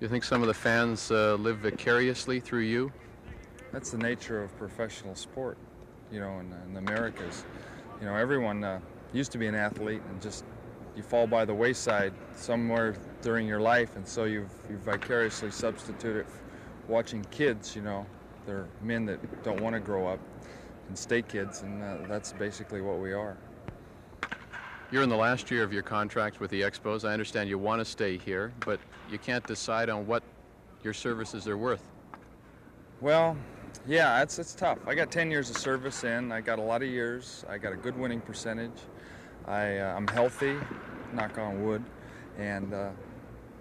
You think some of the fans live vicariously through you? That's the nature of professional sport, in the Americas. Everyone used to be an athlete and just you fall by the wayside somewhere during your life, and so you've vicariously substituted watching kids, they're men that don't want to grow up and stay kids, and that's basically what we are. You're in the last year of your contract with the Expos. I understand you want to stay here, but you can't decide on what your services are worth. Well, yeah, it's tough. I got 10 years of service in. I got a lot of years. I got a good winning percentage. I'm healthy, knock on wood, and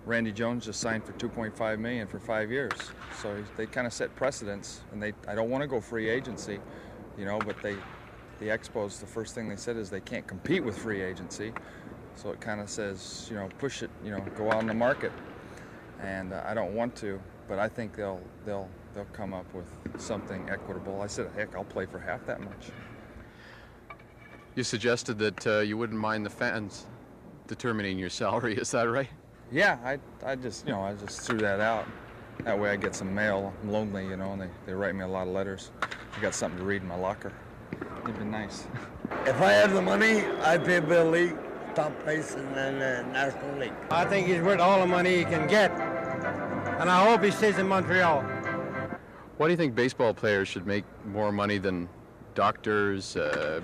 Randy Jones just signed for $2.5 million for 5 years. So they kind of set precedents, and I don't want to go free agency, but the Expos, the first thing they said is they can't compete with free agency. So it kind of says, push it, go out in the market. And I don't want to, but I think they'll come up with something equitable. I said, heck, I'll play for half that much. You suggested that you wouldn't mind the fans determining your salary. Is that right? Yeah, I just threw that out. That way I get some mail. I'm lonely, and they write me a lot of letters. I got something to read in my locker. It'd be nice. If I had the money, I'd pay Bill League top place in the National League. I think he's worth all the money he can get, and I hope he stays in Montreal. Why do you think baseball players should make more money than doctors,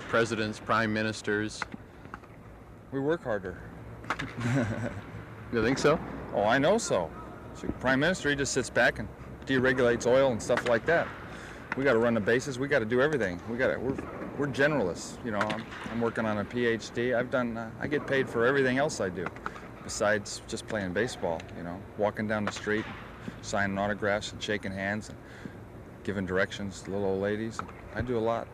presidents, prime ministers? We work harder. You think so? Oh, I know so. Prime Minister, he just sits back and deregulates oil and stuff like that. We got to run the bases. We got to do everything. We're generalists. I'm working on a PhD. I get paid for everything else I do, besides just playing baseball. Walking down the street, signing autographs and shaking hands, and giving directions to little old ladies. I do a lot.